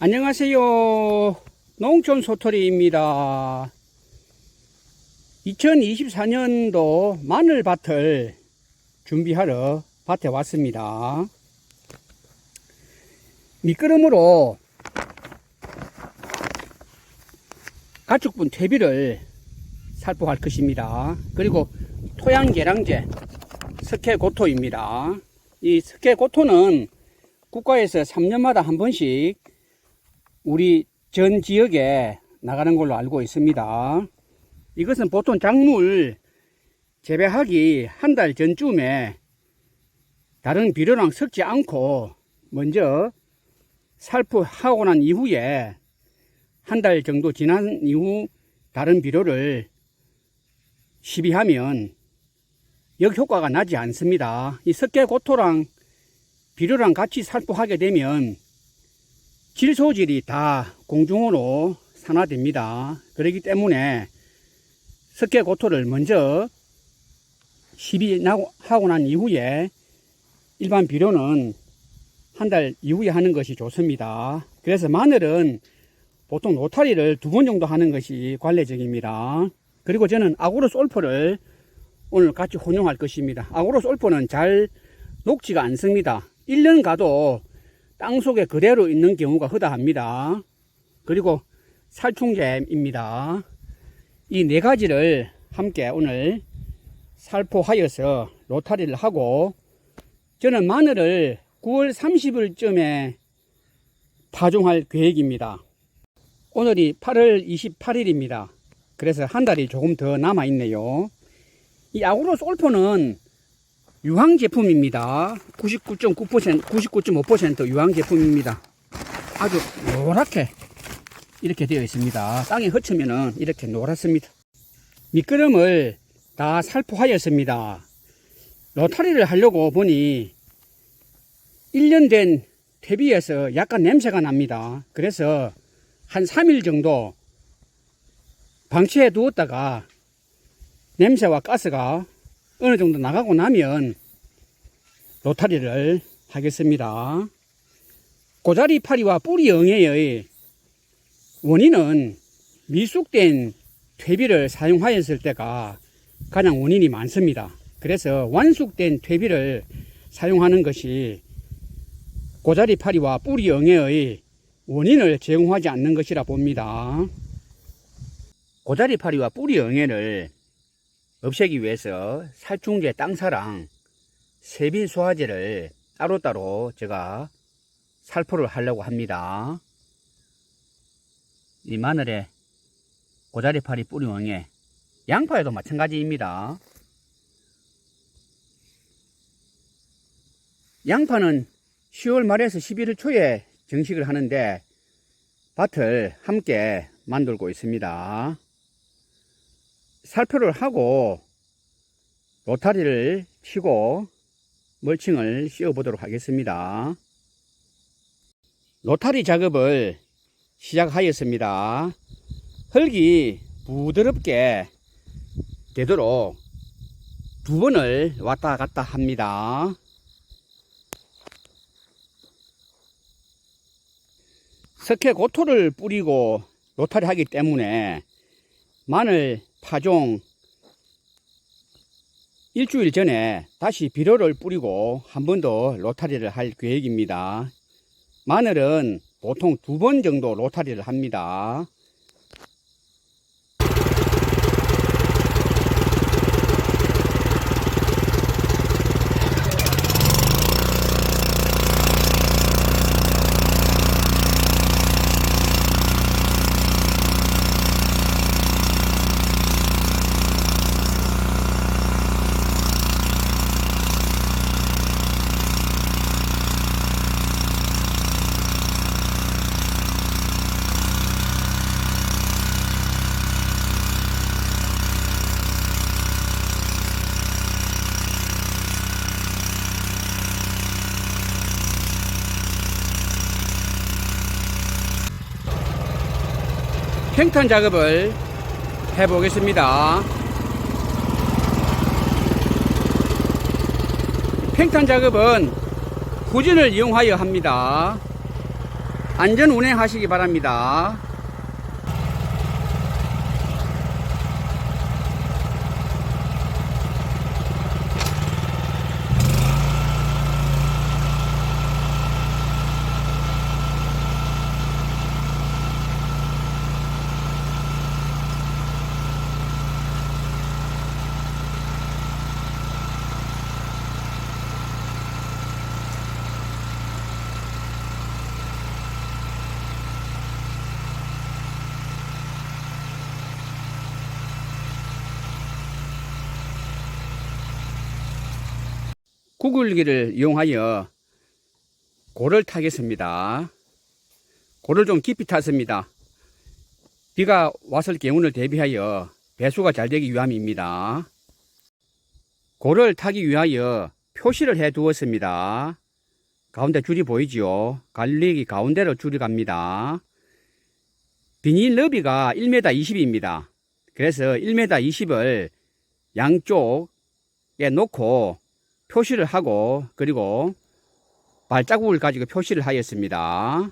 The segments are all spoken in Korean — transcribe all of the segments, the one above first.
안녕하세요. 농촌 소토리입니다. 2024년도 마늘밭을 준비하러 밭에 왔습니다. 미끄럼으로 가축분 퇴비를 살포할 것입니다. 그리고 토양계량제 석회고토입니다. 이 석회고토는 국가에서 3년마다 한 번씩 우리 전 지역에 나가는 걸로 알고 있습니다. 이것은 보통 작물 재배하기 한 달 전쯤에 다른 비료랑 섞지 않고 먼저 살포하고 난 이후에 한 달 정도 지난 이후 다른 비료를 시비하면 역효과가 나지 않습니다. 이 석회고토랑 비료랑 같이 살포하게 되면 질소질이 다 공중으로 산화됩니다. 그렇기 때문에 석회고토를 먼저 시비하고 난 이후에 일반 비료는 한 달 이후에 하는 것이 좋습니다. 그래서 마늘은 보통 노타리를 2번 정도 하는 것이 관례적입니다. 그리고 저는 아그로솔포를 오늘 같이 혼용할 것입니다. 아그로솔포는 잘 녹지가 않습니다. 1년 가도 땅속에 그대로 있는 경우가 허다합니다. 그리고 살충제입니다. 이 4가지를 함께 오늘 살포하여서 로타리를 하고, 저는 마늘을 9월 30일쯤에 파종할 계획입니다. 오늘이 8월 28일입니다. 그래서 한 달이 조금 더 남아 있네요. 이 아그로솔포는 유황 제품입니다. 99.9%, 99.5% 유황 제품입니다. 아주 노랗게 이렇게 되어 있습니다. 땅에 흩으면은 이렇게 노랗습니다. 미끄럼을 다 살포하였습니다. 로타리를 하려고 보니 1년 된 퇴비에서 약간 냄새가 납니다. 그래서 한 3일 정도 방치해 두었다가 냄새와 가스가 어느 정도 나가고 나면 로타리를 하겠습니다. 고자리파리와 뿌리영해의 원인은 미숙된 퇴비를 사용하였을 때가 가장 원인이 많습니다. 그래서 완숙된 퇴비를 사용하는 것이 고자리파리와 뿌리영해의 원인을 제공하지 않는 것이라 봅니다. 고자리파리와 뿌리영해를 없애기 위해서 살충제 땅사랑 세빈소화제를 따로따로 제가 살포를 하려고 합니다. 이 마늘에 고자리파리 뿌리영해, 양파에도 마찬가지입니다. 양파는 10월 말에서 11월 초에 정식을 하는데 밭을 함께 만들고 있습니다. 살포를 하고 로타리를 치고 멀칭을 씌워 보도록 하겠습니다. 로타리 작업을 시작하였습니다. 흙이 부드럽게 되도록 2번을 왔다 갔다 합니다. 석회고토를 뿌리고 로타리 하기 때문에 마늘 파종 일주일 전에 다시 비료를 뿌리고 한 번 더 로타리를 할 계획입니다. 마늘은 보통 2번 정도 로타리를 합니다. 평탄 작업을 해 보겠습니다. 평탄 작업은 후진을 이용하여 합니다. 안전 운행하시기 바랍니다. 구글기를 이용하여 고를 타겠습니다. 고를 좀 깊이 탔습니다. 비가 왔을 경우를 대비하여 배수가 잘 되기 위함입니다. 고를 타기 위하여 표시를 해 두었습니다. 가운데 줄이 보이지요? 갈릭이 가운데로 줄이 갑니다. 비닐 너비가 1m 20입니다. 그래서 1m 20을 양쪽에 놓고 표시를 하고, 그리고 발자국을 가지고 표시를 하였습니다.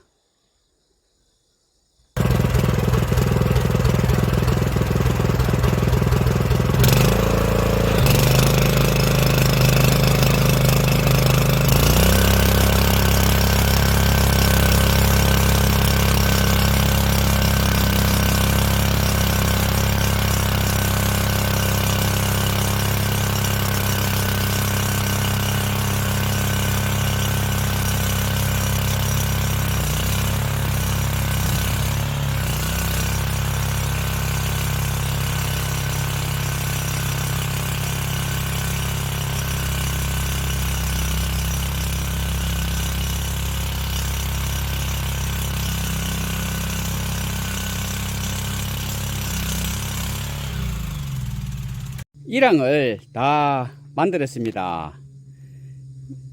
일항을 다 만들었습니다.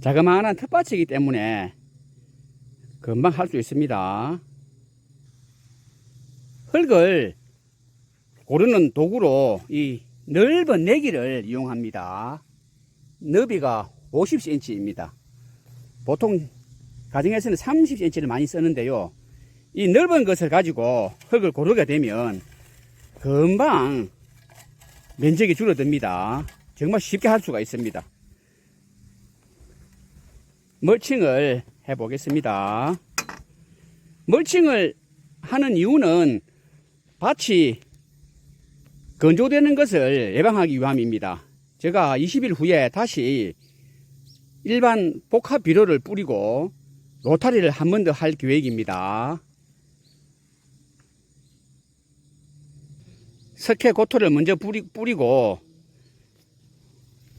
자그마한 텃밭이기 때문에 금방 할 수 있습니다. 흙을 고르는 도구로 이 넓은 내기를 이용합니다. 너비가 50cm입니다. 보통 가정에서는 30cm를 많이 쓰는데요. 이 넓은 것을 가지고 흙을 고르게 되면 금방 면적이 줄어듭니다. 정말 쉽게 할 수가 있습니다. 멀칭을 해 보겠습니다. 멀칭을 하는 이유는 밭이 건조되는 것을 예방하기 위함입니다. 제가 20일 후에 다시 일반 복합 비료를 뿌리고 로타리를 한 번 더 할 계획입니다. 석회 고토를 먼저 뿌리고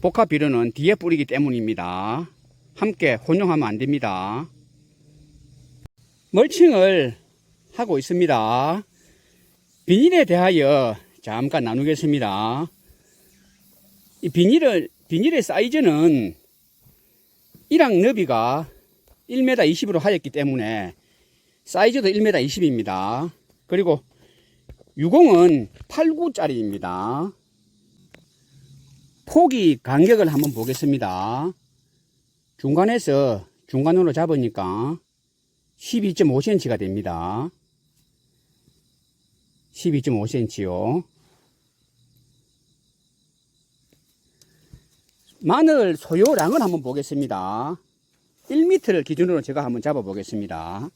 복합 비료는 뒤에 뿌리기 때문입니다. 함께 혼용하면 안 됩니다. 멀칭을 하고 있습니다. 비닐에 대하여 잠깐 나누겠습니다. 이 비닐의 사이즈는 일항 너비가 1m 20으로 하였기 때문에 사이즈도 1m 20입니다. 그리고 유공은 8구짜리입니다. 폭이 간격을 한번 보겠습니다. 중간에서 중간으로 잡으니까 12.5cm가 됩니다. 12.5cm요. 마늘 소요량을 한번 보겠습니다. 1m를 기준으로 제가 한번 잡아 보겠습니다.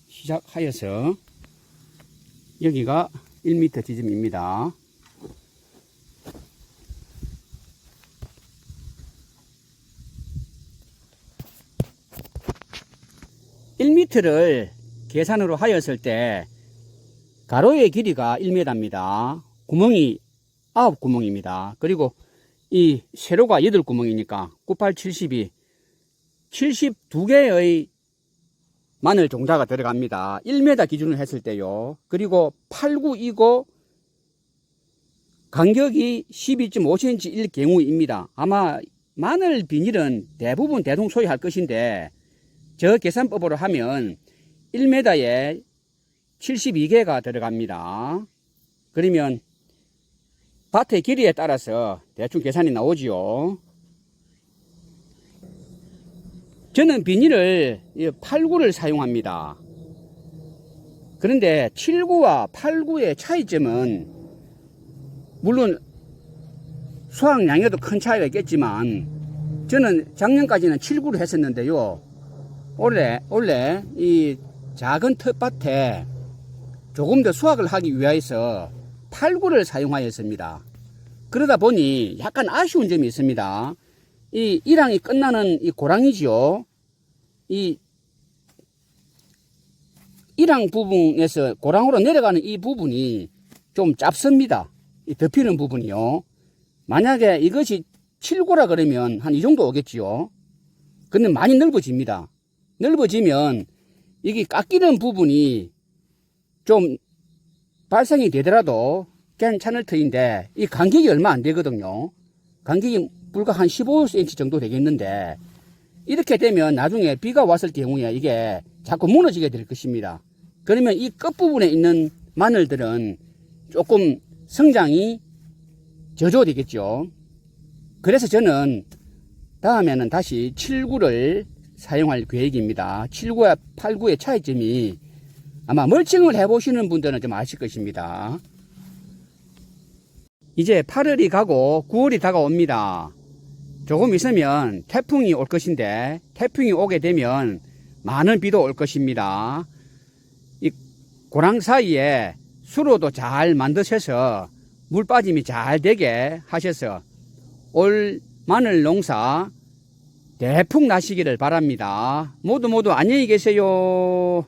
시작하여서 여기가 1m 지점입니다. (1m를) 계산으로 하였을 때 가로의 길이가 1m입니다. 구멍이 9구멍입니다. 그리고 이 세로가 8구멍이니까 98, 72, 72개의 마늘 종자가 들어갑니다. 1m 기준으로 했을 때요. 그리고 89이고 간격이 12.5cm일 경우입니다. 아마 마늘 비닐은 대부분 대동소이할 것인데 저 계산법으로 하면 1m에 72개가 들어갑니다. 그러면 밭의 길이에 따라서 대충 계산이 나오지요. 저는 비닐을 8구를 사용합니다. 그런데 7구와 8구의 차이점은 물론 수확량에도 큰 차이가 있겠지만 저는 작년까지는 7구를 했었는데요. 원래 이 작은 텃밭에 조금 더 수확을 하기 위해서 8구를 사용하였습니다. 그러다 보니 약간 아쉬운 점이 있습니다. 이 일항이 끝나는 이 고랑이죠. 이 일항 부분에서 고랑으로 내려가는 이 부분이 좀 짧습니다. 이 덮이는 부분이요. 만약에 이것이 7구라 그러면 한 이 정도 오겠지요. 근데 많이 넓어집니다. 넓어지면 이게 깎이는 부분이 좀 발생이 되더라도 괜찮을 터인데 이 간격이 얼마 안 되거든요. 간격이 불과 한 15cm 정도 되겠는데 이렇게 되면 나중에 비가 왔을 경우에 이게 자꾸 무너지게 될 것입니다. 그러면 이 끝부분에 있는 마늘들은 조금 성장이 저조되겠죠. 그래서 저는 다음에는 다시 7구를 사용할 계획입니다. 7구와 8구의 차이점이 아마 멀칭을 해보시는 분들은 좀 아실 것입니다. 이제 8월이 가고 9월이 다가옵니다. 조금 있으면 태풍이 올 것인데 태풍이 오게 되면 많은 비도 올 것입니다. 이 고랑 사이에 수로도 잘 만드셔서 물 빠짐이 잘 되게 하셔서 올 마늘 농사 대풍 나시기를 바랍니다. 모두 안녕히 계세요.